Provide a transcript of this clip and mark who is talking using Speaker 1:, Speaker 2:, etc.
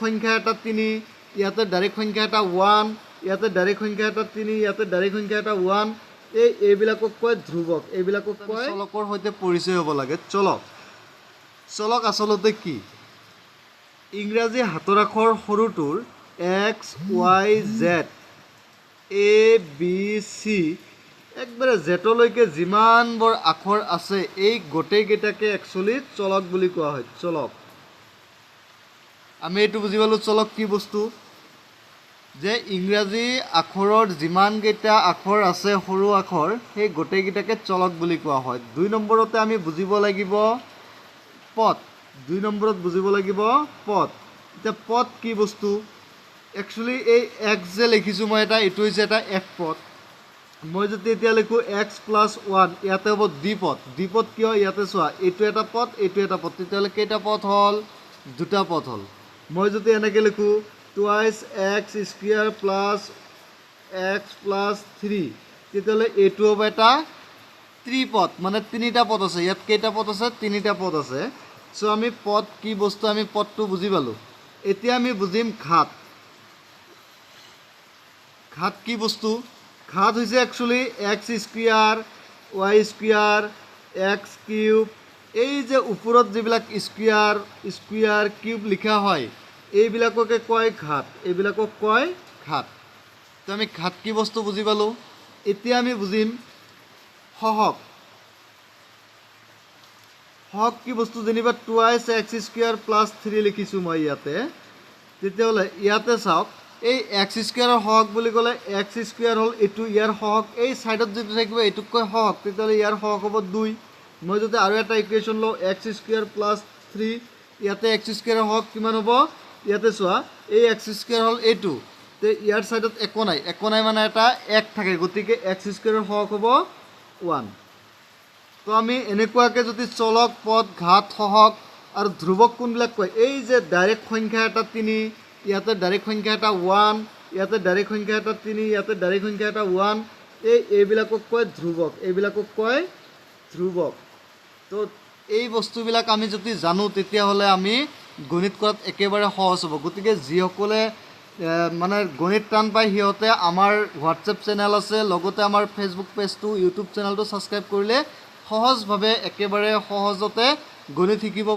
Speaker 1: সংখ্যা এটা 3 ইয়াতে ডাইৰেক্ট সংখ্যা এটা 1 ইয়াতে ডাইৰেক্ট সংখ্যা এটা 3 ইয়াতে ডাইৰেক্ট সংখ্যা এটা 1 এইবিলাকক কয় ধ্ৰুৱক এইবিলাকক কয় চলকৰ সৈতে পৰিচয় হ'ব লাগে চলক আচলতে কি ইংৰাজী হাতৰ আখৰ সৰুটোৰ x y z a b c একবাৰে জেটলৈকে যিমানবোৰ আখৰ আছে এই গোটেইকেইটাকে একচুৱেলি চলক বুলি কোৱা হয় চলক আমি এইটো বুজি পালোঁ চলক কি বস্তু যে ইংৰাজী আখৰৰ যিমানকেইটা আখৰ আছে সৰু আখৰ সেই গোটেইকেইটাকে চলক বুলি কোৱা হয় 2 নম্বৰতে আমি বুজিব লাগিব পদ 2 নম্বৰত বুজিব লাগিব পদ এতিয়া পদ কি বস্তু একচুৱেলি এই x যে লিখিছোঁ মই এটা এইটো হৈছে এটা f পদ মই যদি এতিয়া লিখোঁ x + 1 ইয়াতে হ'ব দ্বিপদ কিয় ইয়াতে চোৱা এইটো এটা পদ তেতিয়াহ'লে কেইটা পদ হ'ল দুটা পদ হ'ল মই যদি এনেকৈ লিখোঁ টুৱাইচ x² + x + 3 তেতিয়াহ'লে এইটো হ'ব এটা ত্ৰিপদ মানে তিনিটা পদ আছে ইয়াত কেইটা পদ আছে তিনিটা পদ আছে চ' আমি পদ কি বস্তু আমি পদটো বুজি পালোঁ এতিয়া আমি বুজিম ঘাত কি বস্তু ঘাত হৈছে একচুৱেলি x² y² x³ এই যে ওপৰত যিবিলাক স্কুৱাৰ কিউব লিখা হয় এইবিলাককে কয় ঘাত এইবিলাকক কয় ঘাত তো আমি ঘাত কি বস্তু বুজি পালোঁ এতিয়া আমি বুজিম সহগ কি বস্তু যেনিবা টুৱাইচ x² + 3 লিখিছোঁ মই ইয়াতে তেতিয়াহ'লে ইয়াতে চাওক এই x² সহগ বুলি ক'লে x² হ'ল এইটো ইয়াৰ সহগ এই ছাইডত যদি থাকিব এইটোক কয় সহগ তেতিয়াহ'লে ইয়াৰ সহগ হ'ব 2 মই যদি আৰু এটা ইকুৱেশ্যন লওঁ x² + 3 ইয়াতে x² সহগ কিমান হ'ব ইয়াতে চোৱা এই x² হ'ল এইটো তে ইয়াৰ ছাইডত একো নাই মানে এটা 1 থাকে গতিকে x² সহগ হ'ব 1 তো আমি এনেকুৱাকৈ যদি চলক পদ ঘাত সহগ আৰু ধ্ৰুৱক কোনবিলাক কয় এই যে ডাইৰেক্ট সংখ্যা এটা 3 ইয়াতে ডাইৰেক্ট সংখ্যা এটা 1 ইয়াতে ডাইৰেক্ট সংখ্যা এটা 3 ইয়াতে ডাইৰেক্ট সংখ্যা এটা 1 এইবিলাকক কয় ধ্ৰুৱক তো এই বস্তুবিলাক আমি যদি জানো তেতিয়াহ'লে আমি গণিত কৰাত একেবাৰে সহজ হ'ব গতিকে যিসকলে মানে গণিত টান পায় সিহঁতে আমাৰ হোৱাটছএপ চেনেল আছে লগতে আমাৰ ফেচবুক পেজটো ইউটিউব চেনেলটো ছাবস্ক্ৰাইব কৰিলে সহজভাৱে একেবাৰে সহজতে গণিত শিকিব